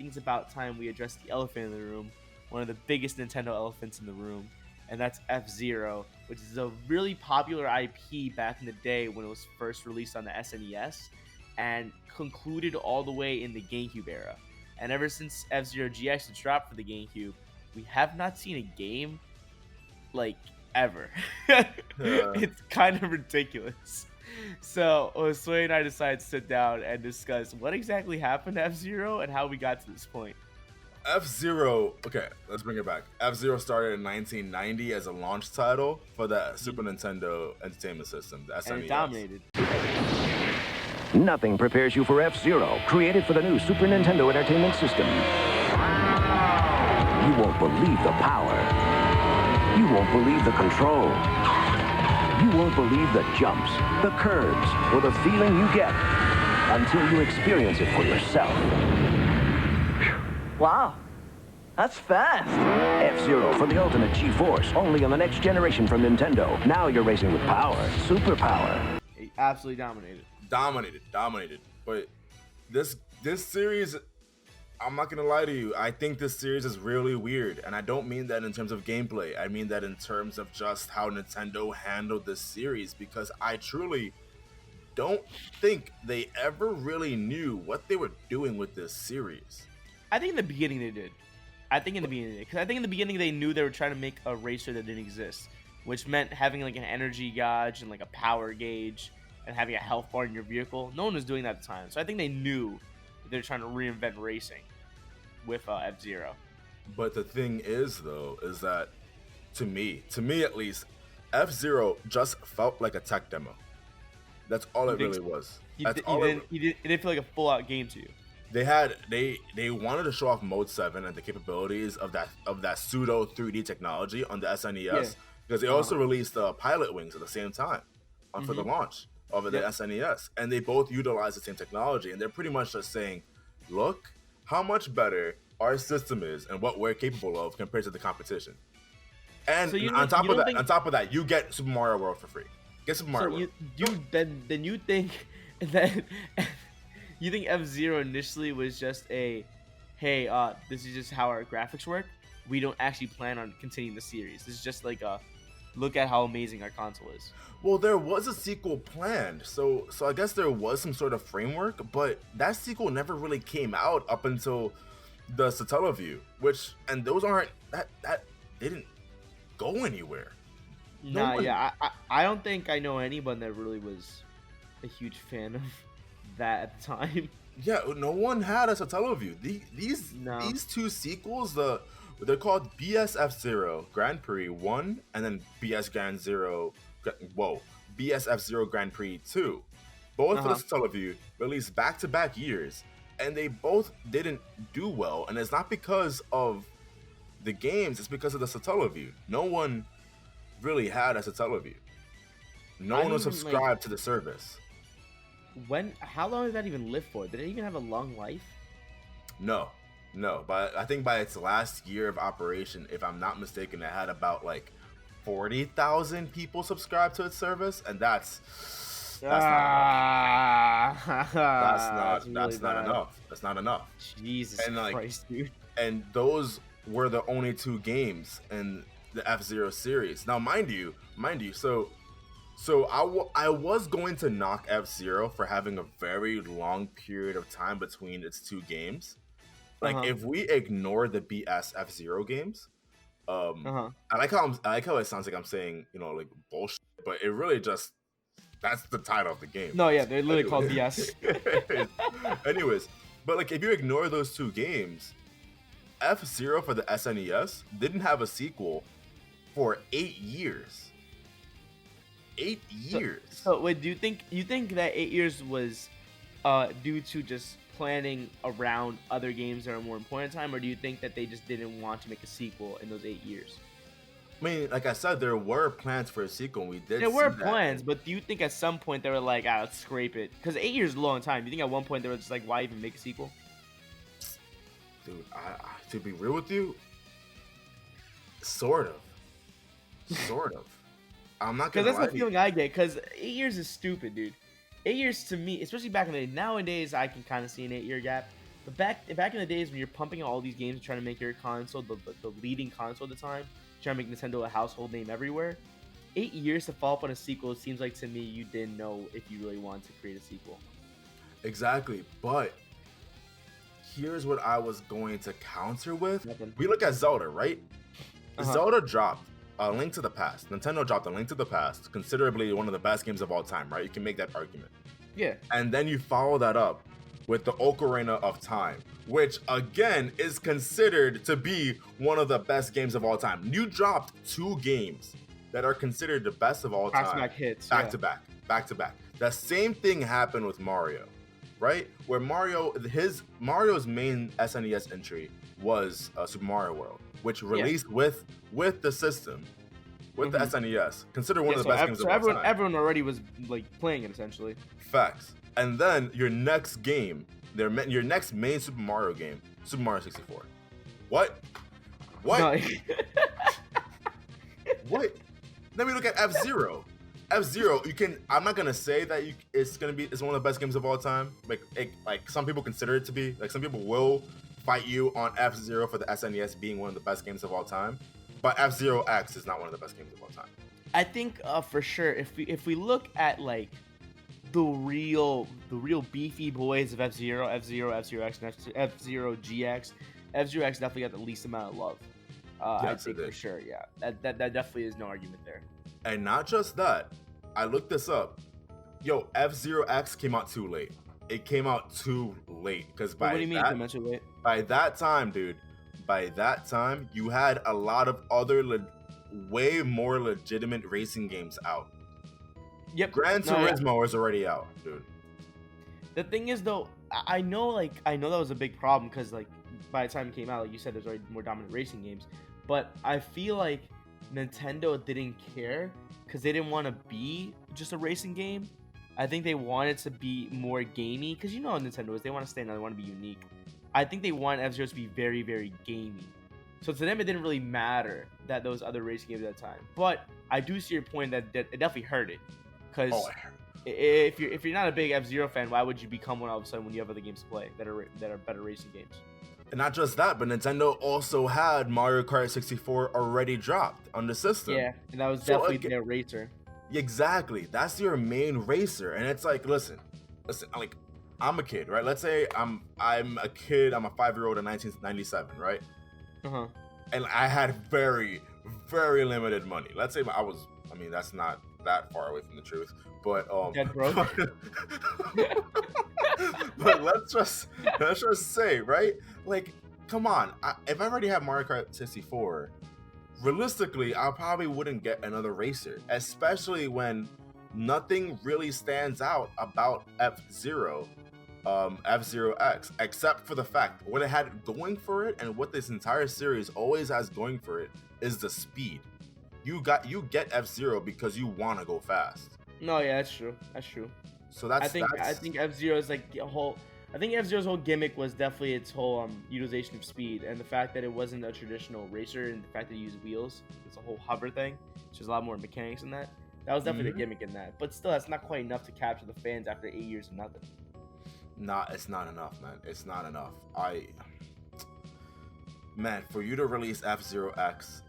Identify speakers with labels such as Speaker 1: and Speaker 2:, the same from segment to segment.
Speaker 1: think it's about time we address the elephant in the room, one of the biggest Nintendo elephants in the room, and that's F-Zero, which is a really popular IP back in the day when it was first released on the SNES and concluded all the way in the GameCube era. And ever since F-Zero GX was dropped for the GameCube, we have not seen a game like ever. It's kind of ridiculous. So Josue and I decided to sit down and discuss what exactly happened to F-Zero and how we got to this point.
Speaker 2: F-Zero, okay, let's bring it back. F-Zero started in 1990 as a launch title for the Super Nintendo Entertainment System, the SNES.
Speaker 1: And it dominated.
Speaker 3: Nothing prepares you for F-Zero, created for the new Super Nintendo Entertainment System. You won't believe the power. You won't believe the control. You won't believe the jumps, the curves, or the feeling you get until you experience it for yourself.
Speaker 4: Wow, that's fast.
Speaker 3: F-Zero for the ultimate G-Force, only on the next generation from Nintendo. Now you're racing with power, superpower.
Speaker 1: It absolutely dominated.
Speaker 2: Dominated. But this series, I'm not gonna lie to you, I think this series is really weird, and I don't mean that in terms of gameplay. I mean that in terms of just how Nintendo handled this series, because I truly don't think they ever really knew what they were doing with this series.
Speaker 1: I think in the beginning they did. Because I think in the beginning they knew they were trying to make a racer that didn't exist, which meant having like an energy gauge and like a power gauge and having a health bar in your vehicle. No one was doing that at the time, so I think they knew they're trying to reinvent racing with F-Zero.
Speaker 2: But the thing is, though, is that to me at least, F-Zero just felt like a tech demo. That's all it really was.
Speaker 1: It didn't feel like a full-out game to you.
Speaker 2: They wanted to show off Mode 7 and the capabilities of that pseudo 3D technology on the SNES, because they also released Pilot Wings at the same time for the launch of the SNES, and they both utilize the same technology, and they're pretty much just saying, look how much better our system is and what we're capable of compared to the competition. And so on top of that, you get Super Mario World for free. Get Super Mario World.
Speaker 1: Then you think that you think F-Zero initially was just a, hey, this is just how our graphics work. We don't actually plan on continuing the series. This is just like a look at how amazing our console is.
Speaker 2: Well, there was a sequel planned, so I guess there was some sort of framework, but that sequel never really came out up until the Satellaview, and those aren't that didn't go anywhere.
Speaker 1: I don't think I know anyone that really was a huge fan of that at the time.
Speaker 2: Yeah, no one had a Satellaview. These two sequels, they're called BS F-Zero Grand Prix 1 and then BS F-Zero Grand Prix 2. Both for the Satellaview released back-to-back years, and they both didn't do well, and it's not because of the games, it's because of the Satellaview. No one really had a Satellaview. No one was subscribed to the service.
Speaker 1: How long did that even live for? Did it even have a long life?
Speaker 2: No, but I think by its last year of operation, if I'm not mistaken, it had about like 40,000 people subscribed to its service, and that's not enough. That's not enough.
Speaker 1: Jesus Christ, dude.
Speaker 2: And those were the only two games in the F-Zero series. Now, mind you, so I was going to knock F-Zero for having a very long period of time between its two games. Like, if we ignore the BS F-Zero games, I like how it sounds like I'm saying, like bullshit, but it really just, that's the title of the game.
Speaker 1: No, yeah, they're literally called BS.
Speaker 2: Anyways, but like if you ignore those two games, F-Zero for the SNES didn't have a sequel for 8 years. 8 years.
Speaker 1: So wait, do you think that 8 years was due to just planning around other games that are more important in time, or do you think that they just didn't want to make a sequel in those 8 years?
Speaker 2: I mean, like I said, there were plans for a sequel, and we did.
Speaker 1: There were plans, but do you think at some point they were like, let's scrape it? Because 8 years is a long time. Do you think at one point they were just like, why even make a sequel?
Speaker 2: Dude, to be real with you, sort of. I'm not gonna.
Speaker 1: Because that's the feeling I get. Because 8 years is stupid, dude. 8 years to me, especially back in the day. Nowadays, I can kind of see an 8 year gap. But back in the days when you're pumping out all these games, trying to make your console the leading console at the time, trying to make Nintendo a household name everywhere. 8 years to follow up on a sequel, it seems like to me you didn't know if you really wanted to create a sequel.
Speaker 2: Exactly, but here's what I was going to counter with.
Speaker 1: Nothing.
Speaker 2: We look at Zelda, right? Zelda dropped A Link to the Past. Nintendo dropped A Link to the Past, considerably one of the best games of all time, right? You can make that argument.
Speaker 1: Yeah.
Speaker 2: And then you follow that up with the Ocarina of Time, which again is considered to be one of the best games of all time. You dropped 2 games that are considered the best of all time.
Speaker 1: Back-to-back hits.
Speaker 2: Back to back. The same thing happened with Mario, right? Where Mario's main SNES entry was Super Mario World, which released with the system, with the SNES, considered one of the best games of all time.
Speaker 1: Everyone already was like playing it essentially.
Speaker 2: Facts. And then your next game, your next main Super Mario game, Super Mario 64. What?
Speaker 1: No.
Speaker 2: What? Then we look at FZero. FZero, I'm not gonna say that it's one of the best games of all time. Like some people consider it to be. Like some people will fight you on FZero for the SNES being one of the best games of all time. But FZero X is not one of the best games of all time.
Speaker 1: I think for sure if we look at like the real beefy boys of FZero, FZero X, and FZero GX, FZero X definitely got the least amount of love. I think for sure, yeah. That definitely is no argument there.
Speaker 2: And not just that, I looked this up. Yo, FZero X came out too late. It came out too late because
Speaker 1: what do you mean it came out too late?
Speaker 2: By that time, dude, you had a lot of other way more legitimate racing games out.
Speaker 1: Yep.
Speaker 2: Gran Turismo was already out, dude.
Speaker 1: The thing is, though, I know that was a big problem because, like, by the time it came out, like you said, there's already more dominant racing games. But I feel like Nintendo didn't care because they didn't want to be just a racing game. I think they wanted to be more gamey because you know how Nintendo is. They want to stand out. They want to be unique. I think they want F-Zero to be very, very gamey. So to them, it didn't really matter that those other racing games at the time. But I do see your point that it definitely hurt it. Because if you're not a big F-Zero fan, why would you become one all of a sudden when you have other games to play that are better racing games?
Speaker 2: And not just that, but Nintendo also had Mario Kart 64 already dropped on the system.
Speaker 1: Yeah, and that was definitely their racer.
Speaker 2: Exactly, that's your main racer, and it's like, listen, like I'm a kid, right? Let's say I'm a kid, I'm a 5-year-old in 1997, right? And I had very, very limited money. Let's say that's not that far away from the truth, but
Speaker 1: Dead broke.
Speaker 2: But let's just say, right? Like, come on, if I already have Mario Kart 64, realistically, I probably wouldn't get another racer, especially when nothing really stands out about FZero X, except for the fact what it had going for it and what this entire series always has going for it is the speed. You get FZero because you want to go fast.
Speaker 1: No, yeah, that's true. So I think FZero is like I think FZero's whole gimmick was definitely its whole utilization of speed and the fact that it wasn't a traditional racer and the fact that it used wheels. It's a whole hover thing, which is a lot more mechanics in that. That was definitely the gimmick in that. But still, that's not quite enough to capture the fans after 8 years of nothing.
Speaker 2: It's not enough, man. It's not enough. Man, for you to release FZero X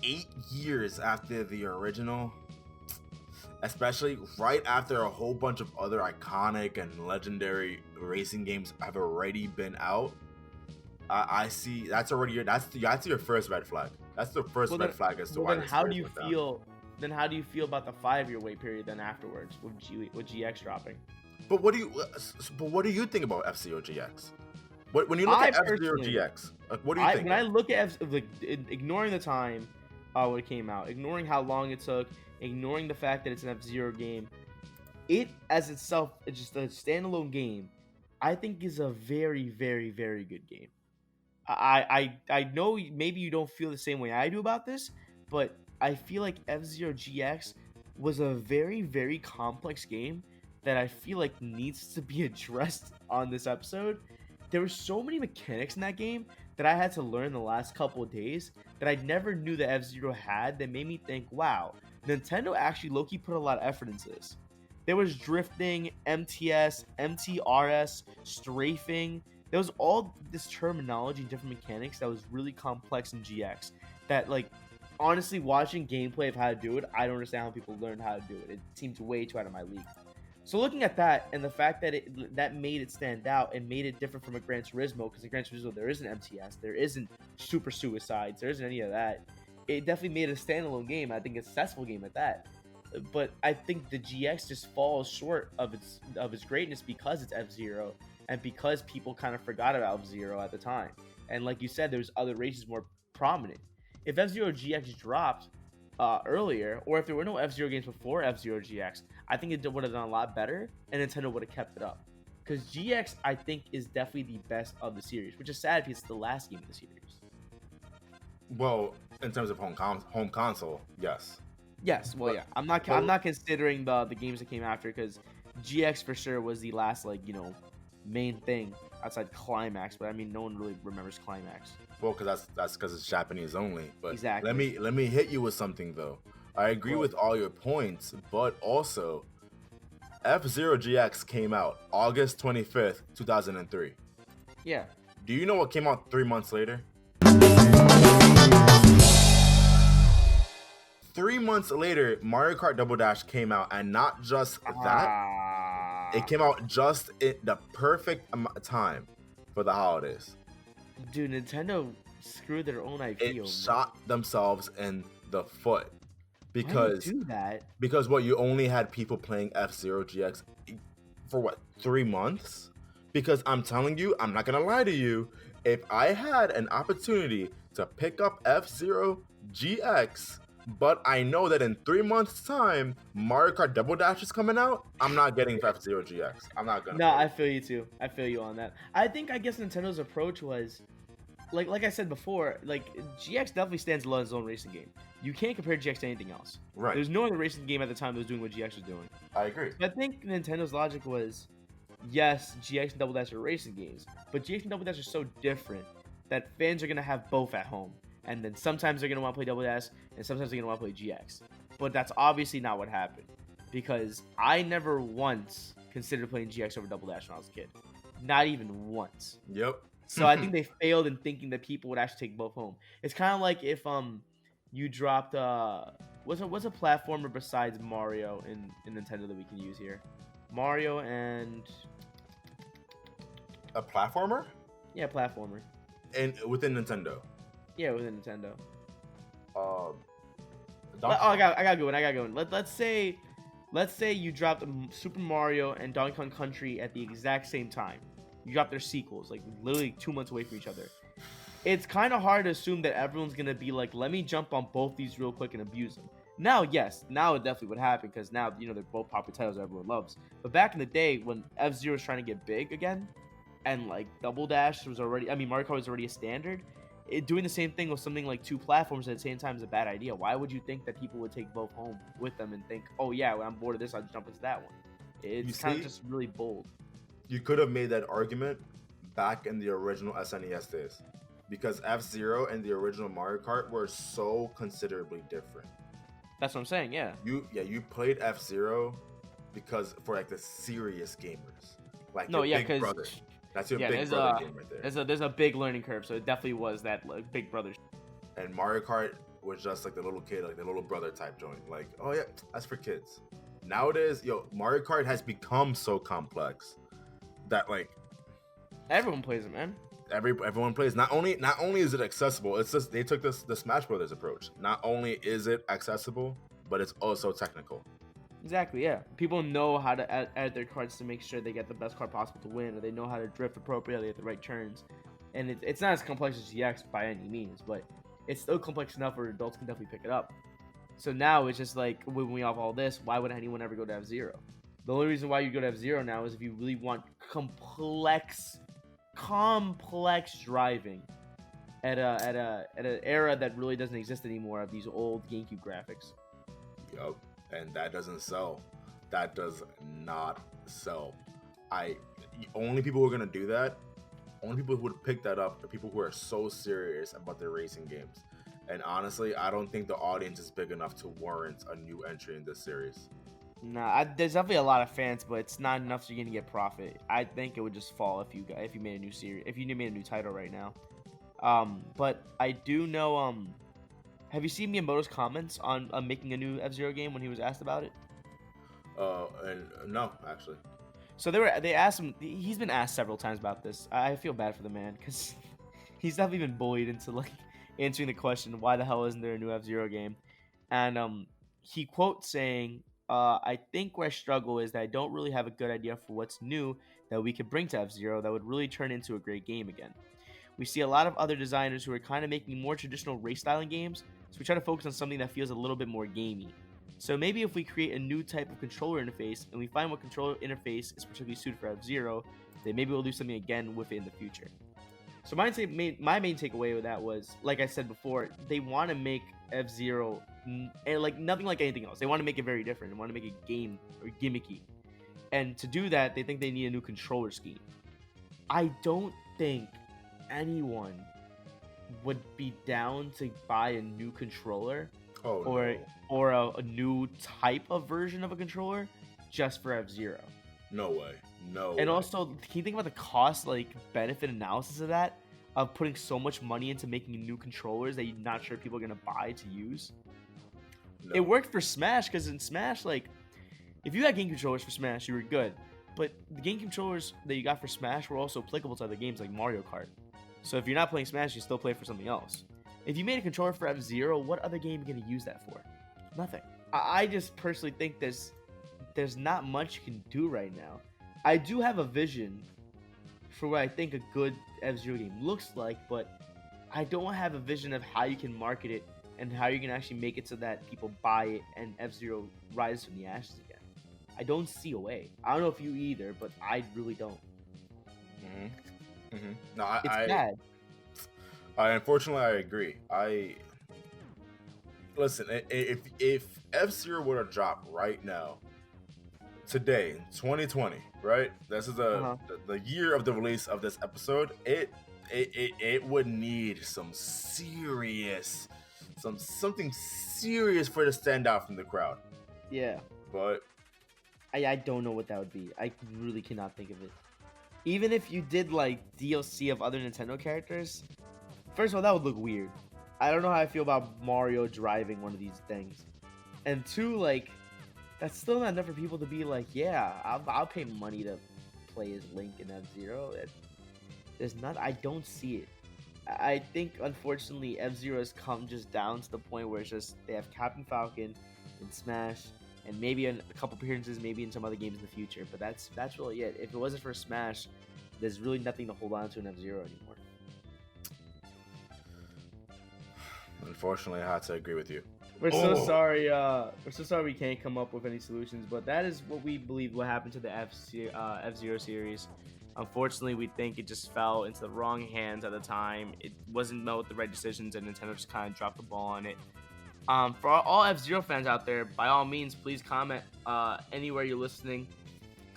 Speaker 2: 8 years after the original, especially right after a whole bunch of other iconic and legendary racing games have already been out, I see that's your first red flag. That's the first red flag as to why.
Speaker 1: Then how do you feel? Then how do you feel about the 5-year wait period then afterwards with GX dropping?
Speaker 2: But what do you think about FZero GX? When you look at FZero GX, what do you think?
Speaker 1: When I look at ignoring the time when it came out, ignoring how long it took, ignoring the fact that it's an F-Zero game, it as itself, it's just a standalone game, I think is a very, very, very good game. I know maybe you don't feel the same way I do about this, but I feel like FZero GX was a very, very complex game that I feel like needs to be addressed on this episode. There were so many mechanics in that game that I had to learn the last couple of days that I never knew that F-Zero had that made me think, wow, Nintendo actually low-key put a lot of effort into this. There was drifting, MTS, MTRS, strafing, there was all this terminology, different mechanics that was really complex in GX. That like, honestly, watching gameplay of how to do it, I don't understand how people learn how to do it. It seems way too out of my league. So looking at that and the fact that that made it stand out and made it different from a Gran Turismo, because in Gran Turismo there isn't MTS, there isn't Super Suicides, there isn't any of that. It definitely made it a standalone game. I think a successful game at that. But I think the GX just falls short of its greatness because it's FZero and because people kind of forgot about FZero at the time. And like you said, there's other races more prominent. If FZero GX dropped earlier, or if there were no FZero games before FZero GX, I think it would have done a lot better, and Nintendo would have kept it up. Because GX, I think, is definitely the best of the series, which is sad because it's the last game of the series.
Speaker 2: Well, in terms of home console, yes.
Speaker 1: Yes, well, yeah. I'm not considering the games that came after, because GX for sure was the last main thing outside Climax. But I mean, no one really remembers Climax.
Speaker 2: Well, because that's because it's Japanese only. But
Speaker 1: exactly.
Speaker 2: Let me hit you with something though. I agree with all your points, but also FZero GX came out August 25th, 2003.
Speaker 1: Yeah.
Speaker 2: Do you know what came out 3 months later? 3 months later, Mario Kart Double Dash came out, and not just that, it came out just at the perfect time for the holidays.
Speaker 1: Dude, Nintendo screwed their own IP.
Speaker 2: It shot themselves in the foot. Because
Speaker 1: why do that?
Speaker 2: Because you only had people playing FZero GX for what, 3 months? Because I'm telling you, I'm not gonna lie to you, if I had an opportunity to pick up FZero GX, but I know that in 3 months' time Mario Kart Double Dash is coming out, I'm not getting FZero GX. I'm not gonna.
Speaker 1: No, I feel you too. I feel you on that. I guess Nintendo's approach was, like I said before, GX definitely stands alone as its own racing game. You can't compare GX to anything else.
Speaker 2: Right.
Speaker 1: There's no other racing game at the time that was doing what GX was doing.
Speaker 2: I agree.
Speaker 1: I think Nintendo's logic was, yes, GX and Double Dash are racing games, but GX and Double Dash are so different that fans are gonna have both at home. And then sometimes they're gonna want to play Double Dash, and sometimes they're gonna want to play GX. But that's obviously not what happened, because I never once considered playing GX over Double Dash when I was a kid. Not even once.
Speaker 2: Yep.
Speaker 1: So I think they failed in thinking that people would actually take both home. It's kind of like if you dropped what's a platformer besides Mario in Nintendo that we can use here? Mario and
Speaker 2: a platformer?
Speaker 1: Yeah, platformer.
Speaker 2: And within Nintendo.
Speaker 1: Yeah, within Nintendo.
Speaker 2: I
Speaker 1: got a good one. Let's say you dropped Super Mario and Donkey Kong Country at the exact same time. You dropped their sequels, literally 2 months away from each other. It's kind of hard to assume that everyone's gonna be like, let me jump on both these real quick and abuse them. Now, yes, now it definitely would happen, because now they're both popular titles that everyone loves. But back in the day when FZero was trying to get big again, and Double Dash was already, Mario Kart was already a standard. Doing the same thing with something like two platforms at the same time is a bad idea. Why would you think that people would take both home with them and think, oh yeah, when I'm bored of this, I'll jump into that one? It's kind of just really bold.
Speaker 2: You could have made that argument back in the original SNES days, because FZero and the original Mario Kart were so considerably different.
Speaker 1: That's what I'm saying. Yeah.
Speaker 2: You played FZero because for the serious gamers, Big Brother. That's your Big Brother game right there.
Speaker 1: There's a big learning curve, so it definitely was that Big Brother.
Speaker 2: And Mario Kart was just the little kid, the little brother type joint. Oh yeah, that's for kids. Nowadays, Mario Kart has become so complex that
Speaker 1: everyone plays it, man.
Speaker 2: Everyone plays. Not only is it accessible, it's just they took the Smash Brothers approach. Not only is it accessible, but it's also technical.
Speaker 1: Exactly, yeah. People know how to edit their cards to make sure they get the best card possible to win, or they know how to drift appropriately at the right turns. And it's not as complex as GX by any means, but it's still complex enough where adults can definitely pick it up. So now it's just when we have all this, why would anyone ever go to FZero? The only reason why you go to FZero now is if you really want complex driving at an era that really doesn't exist anymore of these old GameCube graphics.
Speaker 2: Yup. And that doesn't sell. That does not sell. Only people who are gonna do that, only people who would pick that up are people who are so serious about their racing games. And honestly, I don't think the audience is big enough to warrant a new entry in this series.
Speaker 1: Nah, there's definitely a lot of fans, but it's not enough so you're gonna get profit. I think it would just fall if you made a new series, if you made a new title right now. But I do know. Have you seen Miyamoto's comments on making a new F-Zero game when he was asked about it?
Speaker 2: And no, actually.
Speaker 1: So they asked him. He's been asked several times about this. I feel bad for the man because he's definitely been bullied into like answering the question, why the hell isn't there a new F-Zero game? And he quotes saying, I think where I struggle is that I don't really have a good idea for what's new that we could bring to F-Zero that would really turn into a great game again. We see a lot of other designers who are kind of making more traditional race styling games, so we try to focus on something that feels a little bit more gamey. So maybe if we create a new type of controller interface and we find what controller interface is particularly suited for F-Zero, then maybe we'll do something again with it in the future. So my main takeaway with that was, like I said before, they want to make F-Zero like nothing like anything else. They want to make it very different. They want to make it game or gimmicky. And to do that, they think they need a new controller scheme. I don't think anyone would be down to buy a new controller or a new type of version of a controller just for F-Zero.
Speaker 2: No way.
Speaker 1: And also, can you think about the cost, like, benefit analysis of that? Of putting so much money into making new controllers that you're not sure people are going to buy to use? No. It worked for Smash, because in Smash, like, if you got game controllers for Smash, you were good. But the game controllers that you got for Smash were also applicable to other games like Mario Kart. So if you're not playing Smash, you still play for something else. If you made a controller for F-Zero, what other game are you going to use that for? Nothing. I just personally think there's not much you can do right now. I do have a vision for what I think a good F-Zero game looks like, but I don't have a vision of how you can market it and how you can actually make it so that people buy it and F-Zero rises from the ashes again. I don't see a way. I don't know if you either, but I really don't.
Speaker 2: No,
Speaker 1: it's bad.
Speaker 2: Unfortunately, I agree. Listen, if F-Zero were to drop right now, today, 2020, right? This is the year of the release of this episode. It would need something serious for it to stand out from the crowd.
Speaker 1: Yeah.
Speaker 2: But
Speaker 1: I don't know what that would be. I really cannot think of it. Even if you did like DLC of other Nintendo characters, first of all, that would look weird. I don't know how I feel about Mario driving one of these things. And two, like, that's still not enough for people to be like, yeah, I'll pay money to play as Link in F-Zero. I don't see it. I think, unfortunately, F-Zero has come just down to the point where it's just, they have Captain Falcon in Smash, and maybe a couple appearances, maybe in some other games in the future. But that's really it. If it wasn't for Smash, there's really nothing to hold on to in F-Zero anymore.
Speaker 2: Unfortunately, I have to agree with you.
Speaker 1: We're so sorry. We're so sorry we can't come up with any solutions. But that is what we believe will happen to the F-Zero series. Unfortunately, we think it just fell into the wrong hands at the time. It wasn't met with the right decisions, and Nintendo just kind of dropped the ball on it. For all F-Zero fans out there, by all means, please comment anywhere you're listening.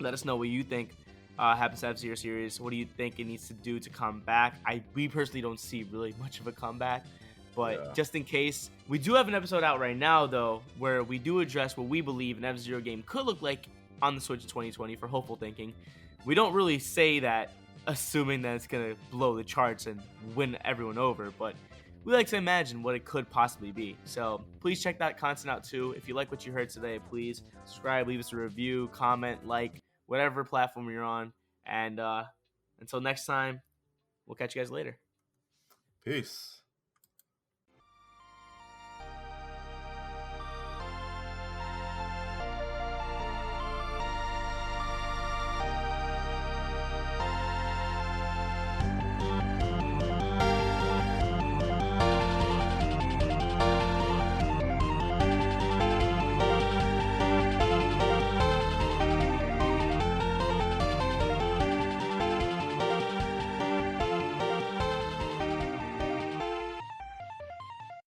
Speaker 1: Let us know what you think happens to F-Zero series. What do you think it needs to do to come back? We personally don't see really much of a comeback. But just in case, we do have an episode out right now, though, where we do address what we believe an F-Zero game could look like on the Switch in 2020 for hopeful thinking. We don't really say that assuming that it's going to blow the charts and win everyone over, but we like to imagine what it could possibly be. So please check that content out too. If you like what you heard today, please subscribe, leave us a review, comment, like, whatever platform you're on. And until next time, we'll catch you guys later.
Speaker 2: Peace.